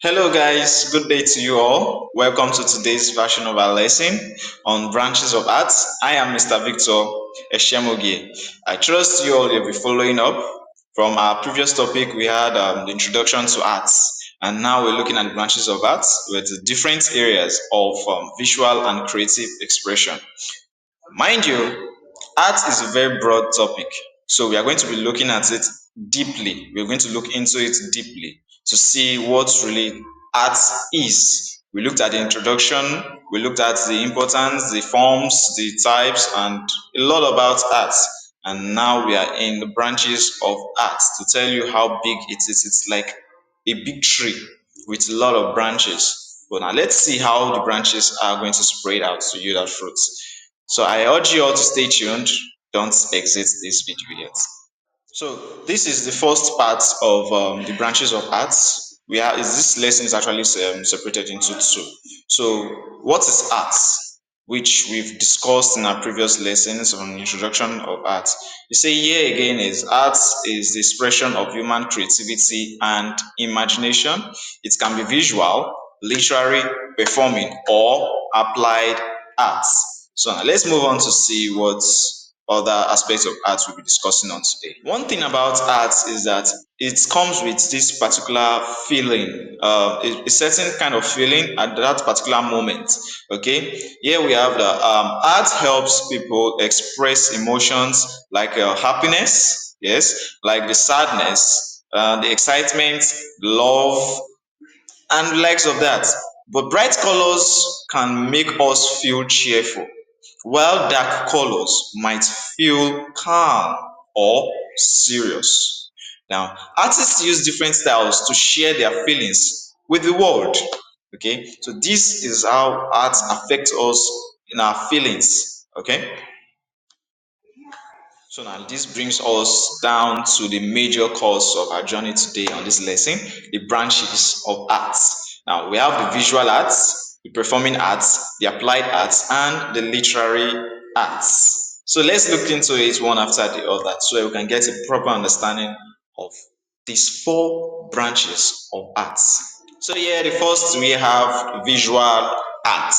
Hello, guys. Good day to you all. Welcome to today's version of our lesson on branches of arts. I am Mr. Victor Eshemogie. I trust you all will be following up. From our previous topic, we had the introduction to arts, and now we're looking at branches of arts with the different areas of visual and creative expression. Mind you, art is a very broad topic, so we are going to be looking at it deeply. We're going to look into it deeply to see what really art is. We looked at the introduction, we looked at the importance, the forms, the types, and a lot about art. And now we are in the branches of art to tell you how big it is. It's like a big tree with a lot of branches. But now let's see how the branches are going to spread out to yield that fruit. So I urge you all to stay tuned. Don't exit this video yet. So this is the first part of the branches of arts. This lesson is actually separated into two. So what is arts, which we've discussed in our previous lessons on introduction of art. You say here again is arts is the expression of human creativity and imagination. It can be visual, literary, performing, or applied arts. So now let's move on to see what other aspects of art we'll be discussing on today. One thing about art is that it comes with this particular feeling, a certain kind of feeling at that particular moment. Okay, here we have the art helps people express emotions like happiness, yes, like the sadness, the excitement, the love, and the likes of that. But bright colors can make us feel cheerful, while dark colors might feel calm or serious. Now, artists use different styles to share their feelings with the world. Okay, so this is how art affects us in our feelings. Okay, so now this brings us down to the major course of our journey today on this lesson, the branches of arts. Now we have the visual arts, the performing arts, the applied arts, and the literary arts. So let's look into it one after the other so that we can get a proper understanding of these four branches of arts. So here the first we have visual art.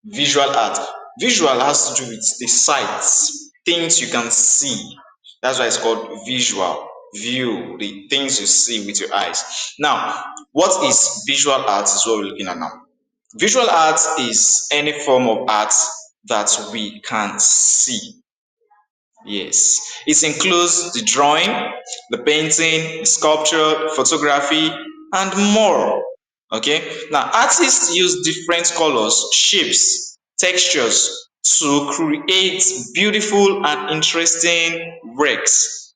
Visual art. Visual has to do with the sights, things you can see. That's why it's called visual. View, the things you see with your eyes. Now, what is visual art is what we're looking at now. Visual art is any form of art that we can see. Yes, it includes the drawing, the painting, the sculpture, photography, and more. Okay, now artists use different colors, shapes, textures to create beautiful and interesting works.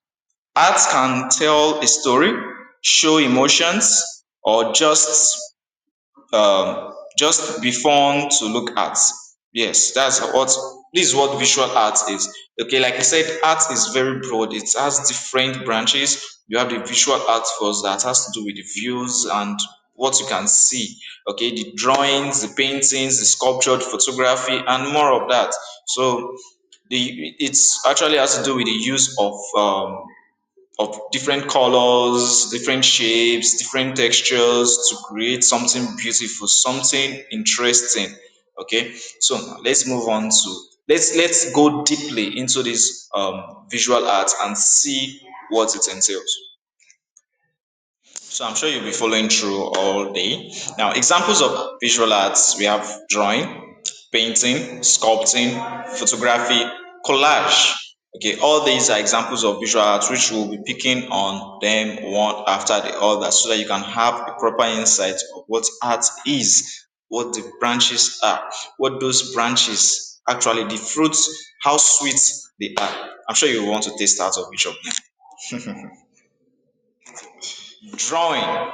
Art can tell a story, show emotions, or just be fun to look at. Yes, this is what visual art is. Okay, like I said, art is very broad. It has different branches. You have the visual art first that has to do with the views and what you can see. Okay, the drawings, the paintings, the sculpture, the photography, and more of that. So it's actually has to do with the use of different colors, different shapes, different textures to create something beautiful, something interesting. Okay, so now let's move on to let's go deeply into this visual art and see what it entails. So I'm sure you'll be following through all day. Now, examples of visual arts we have drawing, painting, sculpting, photography, collage. Okay, all these are examples of visual arts which we'll be picking on them one after the other so that you can have a proper insight of what art is, what the branches are, what those branches actually, the fruits, how sweet they are. I'm sure you want to taste out of each of them. Drawing.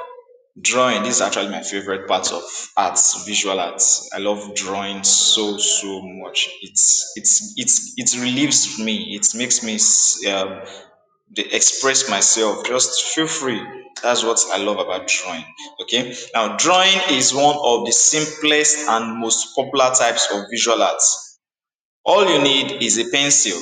Drawing, this is actually my favorite part of arts, visual arts. I love drawing so much. It relieves me. It makes me express myself. Just feel free. That's what I love about drawing. Okay. Now, drawing is one of the simplest and most popular types of visual arts. All you need is a pencil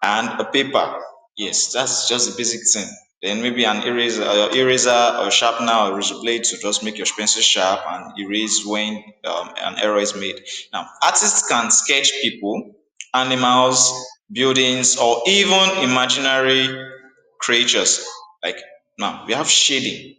and a paper. Yes, that's just the basic thing. then maybe an eraser or sharpener or razor blade to just make your pencil sharp and erase when an error is made. Now, artists can sketch people, animals, buildings, or even imaginary creatures. Like now, we have shading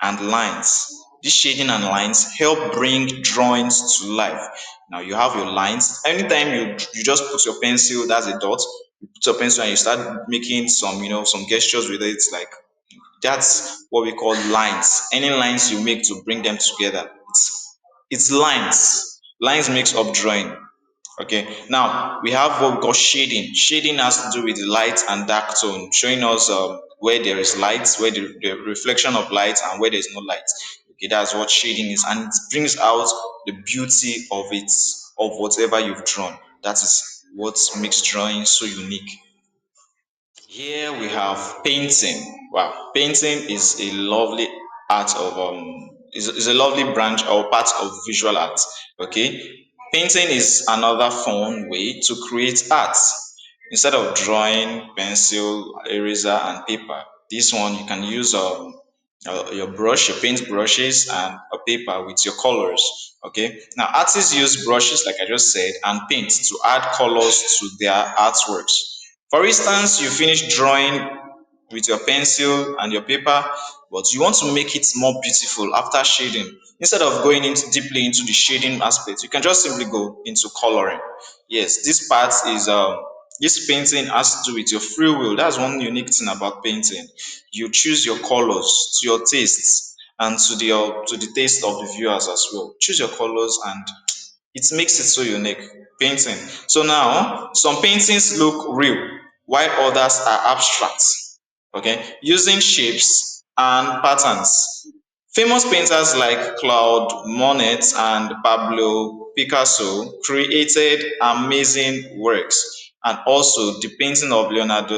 and lines. This shading and lines help bring drawings to life. Now you have your lines. Anytime you just put your pencil, that's a dot. You put your pencil and you start making some some gestures with it. Like that's what we call lines. Any lines you make to bring them together, it's lines. Lines makes up drawing. Okay, now we have what we call shading. Shading has to do with the light and dark tone, showing us where there is light, where the reflection of light, and where there is no light. Okay, that's what shading is, and it brings out the beauty of it, of whatever you've drawn. That is what makes drawing so unique. Here we have painting. Wow, painting is a lovely art of is a lovely branch or part of visual art. Okay, painting is another fun way to create art. Instead of drawing, pencil, eraser, and paper, this one you can use your brush, your paint brushes, and a paper with your colors. Okay, now artists use brushes, like I just said, and paint to add colors to their artworks. For instance, you finish drawing with your pencil and your paper, but you want to make it more beautiful after shading. Instead of going into deeply into the shading aspect, you can just simply go into coloring. Yes, this part is this painting has to do with your free will. That's one unique thing about painting. You choose your colors to your tastes and to the taste of the viewers as well. Choose your colors and it makes it so unique. Painting. So now some paintings look real while others are abstract. Okay, using shapes and patterns. Famous painters like Claude Monet and Pablo Picasso created amazing works. And also the painting of Leonardo,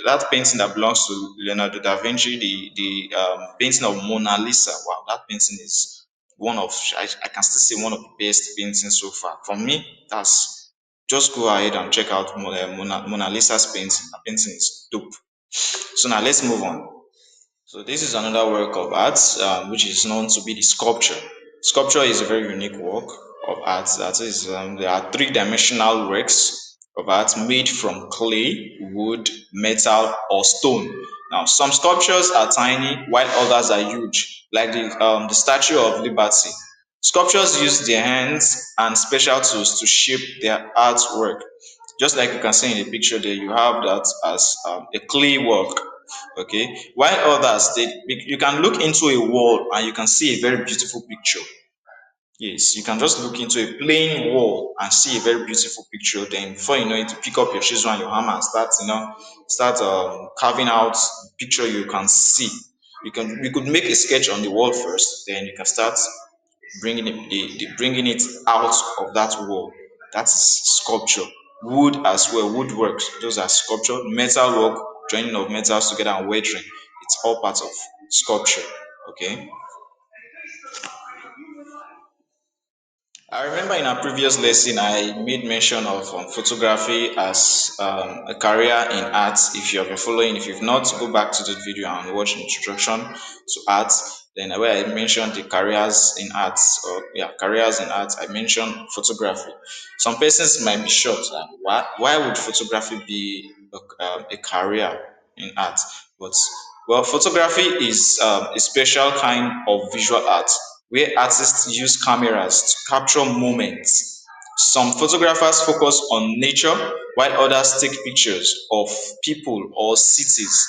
that painting that belongs to Leonardo da Vinci, the painting of Mona Lisa. Wow, that painting is one of, I can still say one of the best paintings so far. For me, that's just go ahead and check out Mona Lisa's painting. That painting is dope. So now let's move on. So this is another work of art, which is known to be the sculpture. Sculpture is a very unique work of art. That is, there are three-dimensional works of art made from clay, wood, metal, or stone. Now, some sculptures are tiny, while others are huge, like the Statue of Liberty. Sculptures use their hands and special tools to shape their artwork. Just like you can see in the picture there, you have that as a clay work. Okay, while others you can look into a wall and you can see a very beautiful picture. Yes, you can just look into a plain wall and see a very beautiful picture. Then before you know it, you pick up your chisel and your hammer and start carving out the picture you can see. You could make a sketch on the wall first, then you can start bringing it out of that wall. That is sculpture. Wood as well, woodwork, those are sculpture. Metal work, joining of metals together and weathering, it's all part of sculpture. Okay, I remember in our previous lesson, I made mention of photography as a career in art. If you have been following, if you've not, go back to the video and watch introduction to art. Then where I mentioned the careers in art, or yeah, careers in art, I mentioned photography. Some persons might be shocked that why would photography be a career in art? But well, photography is a special kind of visual art where artists use cameras to capture moments. Some photographers focus on nature while others take pictures of people or cities.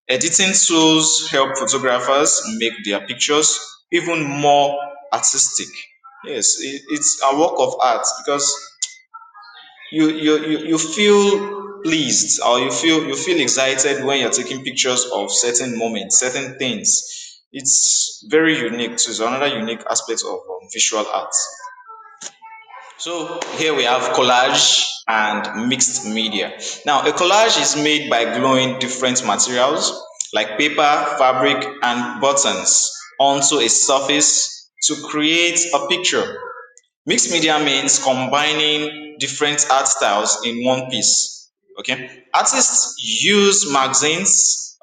Editing tools help photographers make their pictures even more artistic. Yes, it's a work of art because you feel pleased or you feel excited when you're taking pictures of certain moments, certain things. It's very unique. So it's another unique aspect of visual art. So here we have collage and mixed media. Now a collage is made by gluing different materials like paper, fabric, and buttons onto a surface to create a picture. Mixed media means combining different art styles in one piece. Okay, artists use magazines,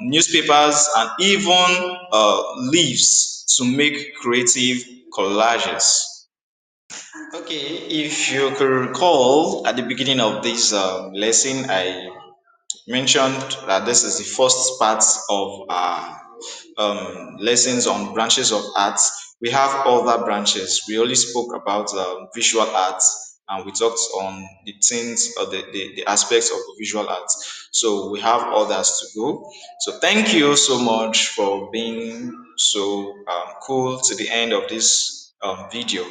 newspapers, and even leaves to make creative collages. Okay, if you could recall at the beginning of this lesson, I mentioned that this is the first part of our lessons on branches of arts. We have other branches. We only spoke about visual arts, and we talked on the things or the aspects of the visual arts. So we have others to go. So thank you so much for being so cool to the end of this video,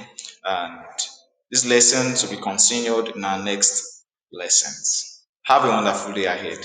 and this lesson to be continued in our next lessons. Have a wonderful day ahead.